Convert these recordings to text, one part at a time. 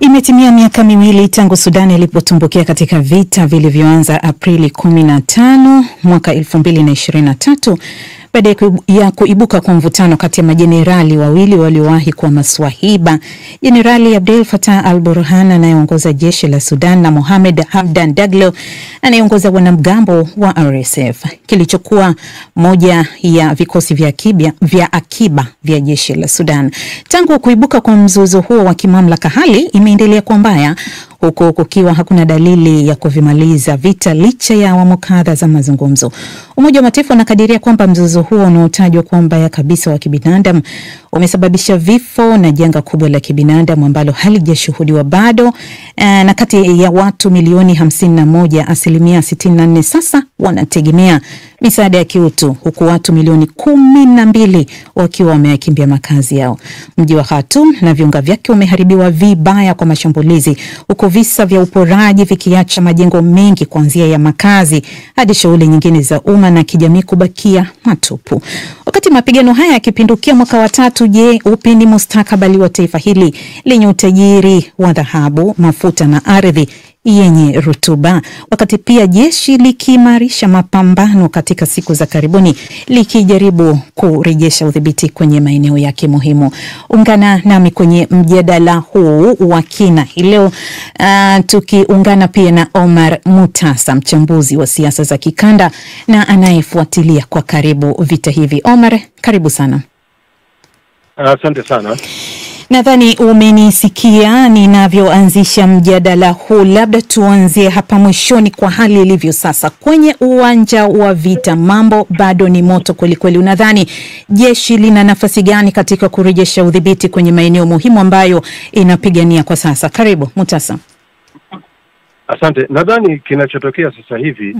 Imetimia miaka miwili tangu Sudan ilipotumbukia katika vita vilivyoanza Aprili 15 mwaka 2023 baada ya kuibuka kwa mvutano kati ya majenerali wawili waliowahi kuwa maswahiba, Jenerali Abdel Fattah al-Burhan anayeongoza jeshi la Sudan na Mohamed Hamdan Daglo anayeongoza wanamgambo wa RSF, kilichokuwa moja ya vikosi vya akiba vya jeshi la Sudan. Tangu kuibuka kwa mzozo huo wa kimamlaka, hali imeendelea kuwa mbaya, huku kukiwa hakuna dalili ya kuvimaliza vita licha ya awamu kadhaa za mazungumzo. Umoja wa Mataifa unakadiria kwamba mzozo huo unaotajwa kuwa mbaya kabisa wa kibinadamu umesababisha vifo na janga kubwa la kibinadamu ambalo halijashuhudiwa bado, na kati ya watu milioni 51, asilimia 64 sasa wanategemea misaada ya kiutu, huku watu milioni 12 wakiwa wamekimbia makazi yao. Mji wa Khartoum na viunga vyake umeharibiwa vibaya kwa mashambulizi, huku visa vya uporaji vikiacha majengo mengi kuanzia ya makazi hadi shughuli nyingine za umma na kijamii kubakia matupu. Wakati mapigano haya yakipindukia mwaka wa 3, je, upi ni mustakabali wa taifa hili lenye utajiri wa dhahabu, mafuta na ardhi yenye rutuba, wakati pia jeshi likiimarisha mapambano katika siku za karibuni likijaribu kurejesha udhibiti kwenye maeneo yake muhimu? Ungana nami kwenye mjadala huu wa kina leo, tukiungana pia na Omar Mutasa, mchambuzi wa siasa za kikanda na anayefuatilia kwa karibu vita hivi. Omar, karibu sana. Asante sana. Nadhani umenisikia ninavyoanzisha mjadala huu. Labda tuanzie hapa mwishoni kwa hali ilivyo sasa kwenye uwanja wa vita. Mambo bado ni moto kweli kweli. Unadhani jeshi lina nafasi gani katika kurejesha udhibiti kwenye maeneo muhimu ambayo inapigania kwa sasa? Karibu Mutasa. Asante. Nadhani kinachotokea sasa hivi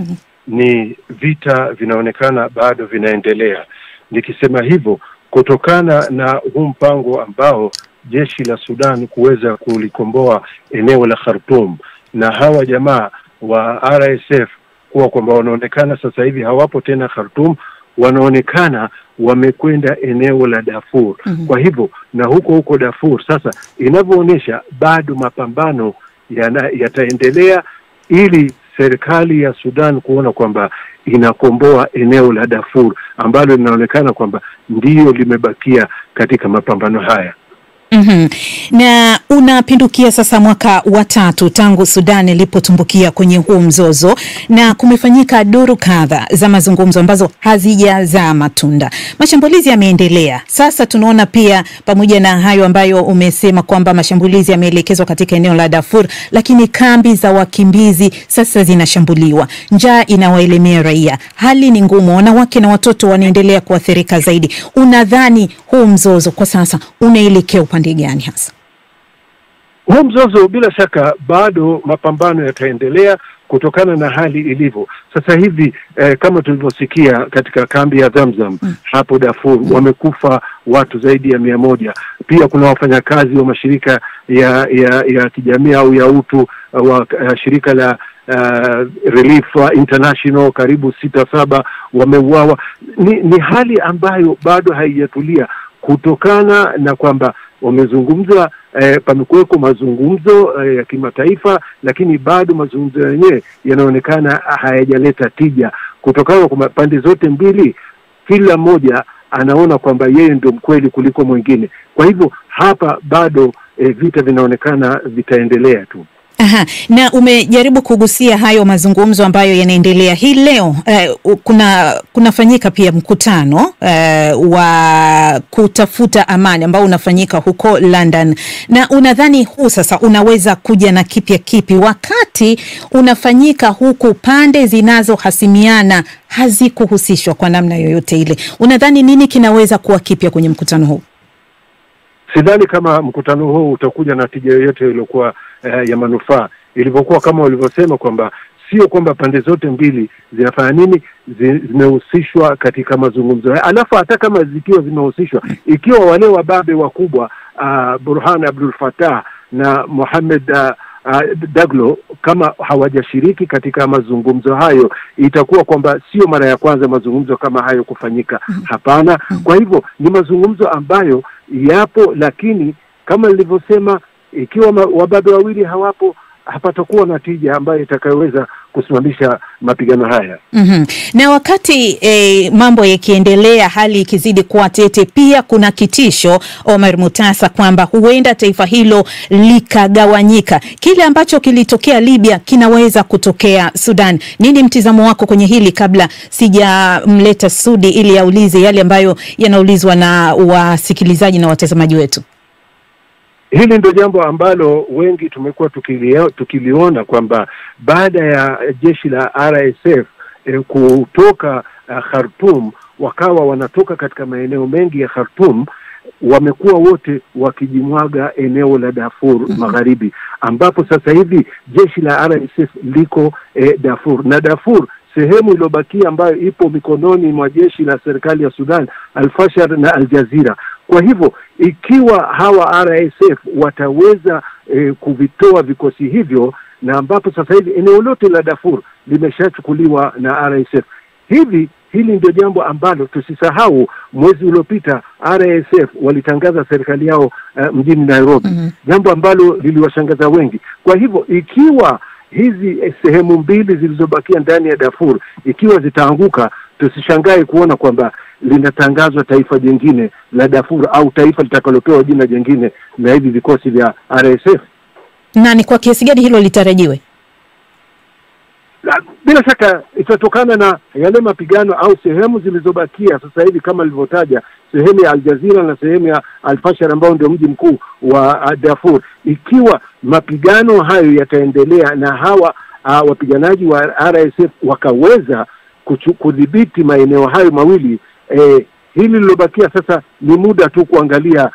ni vita vinaonekana bado vinaendelea. Nikisema hivyo kutokana na huu mpango ambao jeshi la Sudan kuweza kulikomboa eneo la Khartoum, na hawa jamaa wa RSF kuwa kwamba wanaonekana sasa hivi hawapo tena Khartoum, wanaonekana wamekwenda eneo la Darfur. Kwa hivyo na huko Darfur sasa inavyoonyesha bado mapambano yataendelea ili serikali ya Sudan kuona kwamba inakomboa eneo la Darfur ambalo linaonekana kwamba ndio limebakia katika mapambano haya. Na unapindukia sasa mwaka wa 3 tangu Sudan ilipotumbukia kwenye huo mzozo, na kumefanyika duru kadha za mazungumzo ambazo hazijazaa matunda. Mashambulizi yameendelea. Sasa tunaona pia pamoja na hayo ambayo umesema kwamba mashambulizi yameelekezwa katika eneo la Darfur, lakini kambi za wakimbizi sasa zinashambuliwa. Njaa inawaelemea raia. Hali ni ngumu, wanawake na watoto wanaendelea kuathirika zaidi. Unadhani huu mzozo kwa sasa unaelekea upande gani hasa? Huu mzozo bila shaka bado mapambano yataendelea kutokana na hali ilivyo. Sasa hivi kama tulivyosikia katika kambi ya Zamzam hapo Darfur wamekufa watu zaidi ya 100. Pia kuna wafanyakazi wa mashirika ya kijamii au ya utu wa shirika la Relief International karibu 6-7 wameuawa. Ni hali ambayo bado haijatulia kutokana na kwamba wamezungumza pamekuweko mazungumzo ya kimataifa, lakini bado mazungumzo yenyewe yanaonekana hayajaleta tija kutokana kwa pande zote mbili. Kila mmoja anaona kwamba yeye ndio mkweli kuliko mwingine. Kwa hivyo hapa bado vita vinaonekana vitaendelea tu. Na umejaribu kugusia hayo mazungumzo ambayo yanaendelea hii leo. Kunafanyika pia mkutano wa kutafuta amani ambao unafanyika huko London. Na unadhani huu sasa unaweza kuja na kipya kipi wakati unafanyika huku pande zinazohasimiana hazikuhusishwa kwa namna yoyote ile? Unadhani nini kinaweza kuwa kipya kwenye mkutano huu? Sidhani kama mkutano huu utakuja na tija yoyote iliyokuwa ya manufaa. Ilivyokuwa kama walivyosema kwamba sio kwamba pande zote mbili zinafanya nini, zimehusishwa katika mazungumzo. Alafu hata kama zikiwa zimehusishwa, ikiwa wale wababe wakubwa Burhan Abdul Fattah na Mohamed Daglo kama hawajashiriki katika mazungumzo hayo, itakuwa kwamba sio mara ya kwanza mazungumzo kama hayo kufanyika. Hapana. Kwa hivyo ni mazungumzo ambayo yapo, lakini kama nilivyosema ikiwa wababe wawili hawapo, hapatakuwa na tija ambayo itakayoweza kusimamisha mapigano haya. Na wakati mambo yakiendelea, hali ikizidi kuwa tete, pia kuna kitisho, Omar Mutasa, kwamba huenda taifa hilo likagawanyika. Kile ambacho kilitokea Libya kinaweza kutokea Sudan. Nini mtizamo wako kwenye hili, kabla sijamleta Sudi ili aulize yale ambayo yanaulizwa na wasikilizaji na watazamaji wetu? Hili ndio jambo ambalo wengi tumekuwa tukiliona kwamba baada ya jeshi la RSF kutoka Khartoum, wakawa wanatoka katika maeneo mengi ya Khartoum, wamekuwa wote wakijimwaga eneo la Darfur Magharibi, ambapo sasa hivi jeshi la RSF liko Darfur, na Darfur sehemu iliyobakia ambayo ipo mikononi mwa jeshi la serikali ya Sudan, Al-Fashar na Al-Jazira. Kwa hivyo ikiwa hawa RSF wataweza kuvitoa vikosi hivyo, na ambapo sasa hivi eneo lote la Darfur limeshachukuliwa na RSF, hili ndio jambo ambalo tusisahau. Mwezi uliopita RSF walitangaza serikali yao mjini Nairobi, jambo ambalo liliwashangaza wengi. Kwa hivyo ikiwa hizi sehemu mbili zilizobakia ndani ya Darfur ikiwa zitaanguka, tusishangae kuona kwamba linatangazwa taifa jingine la Darfur, au taifa litakalopewa jina jingine na hivi vikosi vya RSF. Na ni kwa kiasi gani hilo litarajiwe? Bila shaka itatokana na yale mapigano au sehemu zilizobakia sasa hivi, kama nilivyotaja, sehemu ya Al-Jazira na sehemu ya Al-Fashar ambao ndio mji mkuu wa Darfur. Ikiwa mapigano hayo yataendelea na hawa wapiganaji wa RSF wakaweza kudhibiti maeneo hayo mawili, hili lilobakia sasa ni muda tu kuangalia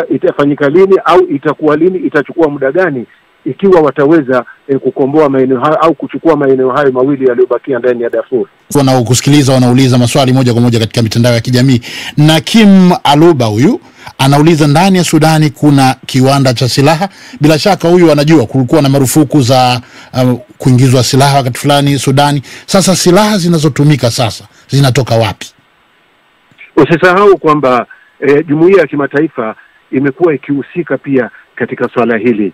itafanyika lini au itakuwa lini, itachukua muda gani, ikiwa wataweza kukomboa maeneo hayo au kuchukua maeneo hayo mawili yaliyobakia ndani ya Darfur. Wanaokusikiliza wanauliza maswali moja kwa moja katika mitandao ya kijamii. Na Kim Aluba huyu anauliza, ndani ya Sudani kuna kiwanda cha silaha? Bila shaka huyu anajua kulikuwa na marufuku za kuingizwa silaha wakati fulani Sudani. Sasa silaha zinazotumika sasa zinatoka wapi? Usisahau kwamba jumuiya ya kimataifa imekuwa ikihusika pia katika swala hili.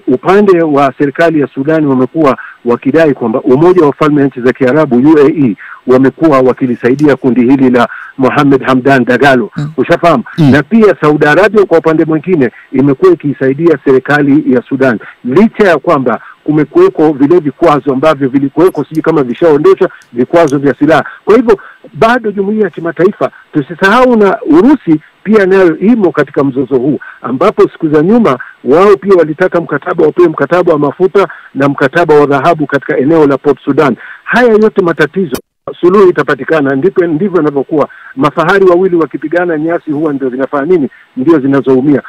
Upande wa serikali ya Sudani wamekuwa wakidai kwamba Umoja wa Falme nchi za Kiarabu UAE wamekuwa wakilisaidia kundi hili la Mohamed Hamdan Dagalo, ushafahamu. Na pia Saudi Arabia kwa upande mwingine imekuwa ikisaidia serikali ya Sudan, licha ya kwamba kumekuweko vile vikwazo ambavyo vilikuweko, siji kama vishaondoshwa, vikwazo vya silaha. Kwa hivyo bado jumuiya ya kimataifa, tusisahau na Urusi pia nayo imo katika mzozo huu, ambapo siku za nyuma wao pia walitaka wapewe mkataba wa mafuta na mkataba wa dhahabu katika eneo la Port Sudan. Haya yote matatizo, suluhu itapatikana. Ndivyo inavyokuwa. Mafahari wawili wakipigana, nyasi huwa ndio zinafanya nini? Ndio zinazoumia.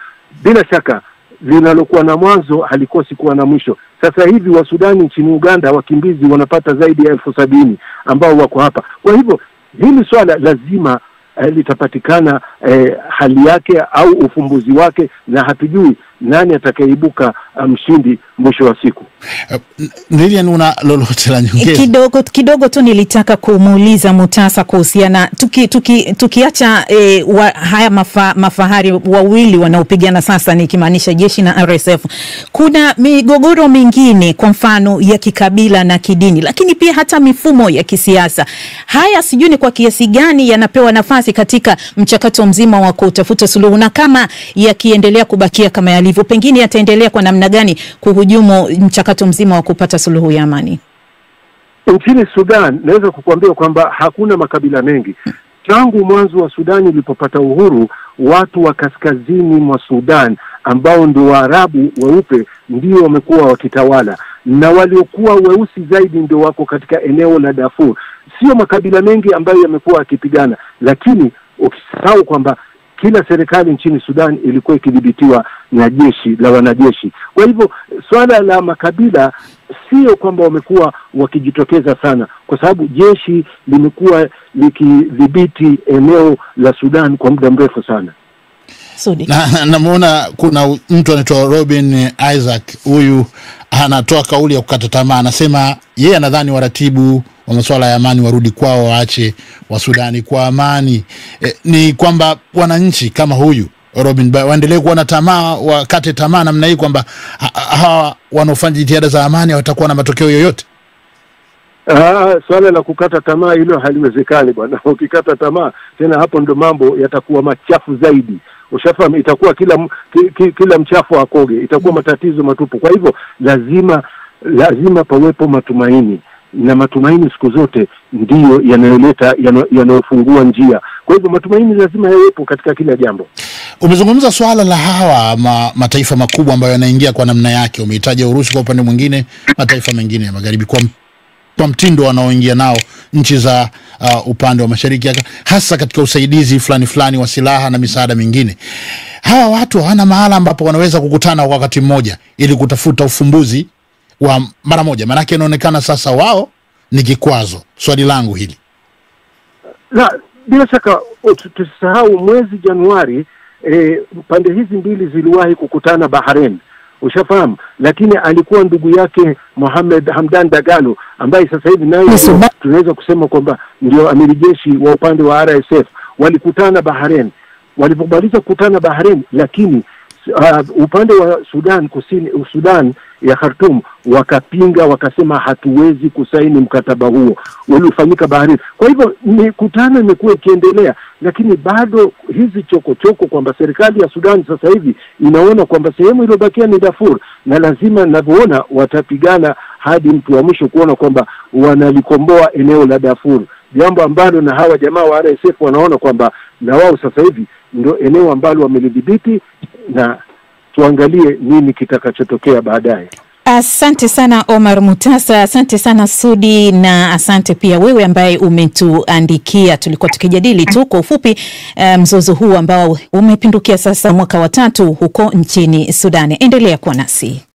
Bila shaka linalokuwa na mwanzo halikosi kuwa na mwisho. Sasa hivi wa Sudani nchini Uganda wakimbizi wanapata zaidi ya 70,000 ambao wako hapa. Kwa hivyo hili swala lazima litapatikana hali yake au ufumbuzi wake, na hatujui nani atakayeibuka mshindi mwisho wa siku. Lilian, una lolote la nyongeza? Kidogo tu nilitaka kumuuliza Mutasa kuhusiana, tukiacha haya mafahari wawili wanaopigana sasa, nikimaanisha jeshi na RSF, kuna migogoro mingine, kwa mfano ya kikabila na kidini, lakini pia hata mifumo ya kisiasa. Haya sijui ni kwa kiasi gani yanapewa nafasi katika mchakato mzima wa kutafuta suluhu, na kama yakiendelea kubakia kama yalivyo, pengine yataendelea kwa namna gani kuhujumu mchakato mzima wa kupata suluhu ya amani? Nchini Sudan naweza kukuambia kwamba hakuna makabila mengi. Tangu mwanzo wa Sudan ilipopata uhuru, watu wa kaskazini mwa Sudan ambao ndio Waarabu weupe ndio wamekuwa wakitawala, na waliokuwa weusi zaidi ndio wako katika eneo la Darfur. Sio makabila mengi ambayo yamekuwa yakipigana, lakini ukisahau kwamba kila serikali nchini Sudan ilikuwa ikidhibitiwa na jeshi la wanajeshi. Kwa hivyo swala la makabila sio kwamba wamekuwa wakijitokeza sana, kwa sababu jeshi limekuwa likidhibiti eneo la Sudan kwa muda mrefu sana. Namuona kuna mtu anaitwa Robin Isaac, huyu anatoa kauli ya kukata tamaa. Anasema yeye anadhani waratibu wa masuala ya amani warudi kwao, waache wa Sudani kwa amani. Ni kwamba wananchi kama huyu Robin, waendelee kuwa na tamaa, wakate tamaa namna hii kwamba hawa wanaofanya jitihada za amani watakuwa na matokeo yoyote? Swala la kukata tamaa hilo haliwezekani bwana. Ukikata tamaa tena, hapo ndo mambo yatakuwa machafu zaidi. Ushafahamu, itakuwa kila mchafu akoge, itakuwa matatizo matupu. Kwa hivyo lazima pawepo matumaini, na matumaini siku zote ndiyo yanayofungua njia. Kwa hivyo matumaini lazima yawepo katika kila jambo. Umezungumza swala la hawa mataifa makubwa ambayo yanaingia kwa namna yake. Umehitaja Urusi, kwa upande mwingine mataifa mengine ya magharibi kwa mtindo wanaoingia nao nchi za upande wa mashariki, hasa katika usaidizi fulani wa silaha na misaada mingine. Hawa watu hawana mahala ambapo wanaweza kukutana kwa wakati mmoja ili kutafuta ufumbuzi wa mara moja? Maanake inaonekana sasa wao ni kikwazo. Swali langu hili. Bila shaka tusisahau mwezi Januari pande hizi mbili ziliwahi kukutana Bahrain. Ushafahamu, lakini alikuwa ndugu yake Mohamed Hamdan Dagalo, ambaye sasa hivi naye tunaweza kusema kwamba ndio amiri jeshi wa upande wa RSF. Walikutana Bahrain. Walipomaliza kukutana Bahrain, lakini upande wa Sudan ya Khartoum wakapinga, wakasema hatuwezi kusaini mkataba huo uliofanyika Bahrain. Kwa hivyo mikutano imekuwa ikiendelea, lakini bado hizi chokochoko kwamba serikali ya Sudan sasa hivi inaona kwamba sehemu iliyobakia ni Darfur, na lazima ninavyoona watapigana hadi mtu wa mwisho kuona kwamba wanalikomboa eneo la Darfur, jambo ambalo na hawa jamaa wa RSF wanaona kwamba na wao sasa hivi ndio eneo ambalo wamelidhibiti, na tuangalie nini kitakachotokea baadaye. Asante sana Omar Mutasa, asante sana Sudi, na asante pia wewe ambaye umetuandikia. Tulikuwa tukijadili tu kwa ufupi mzozo huu ambao umepindukia sasa mwaka wa 3 huko nchini Sudan. Endelea kuwa nasi.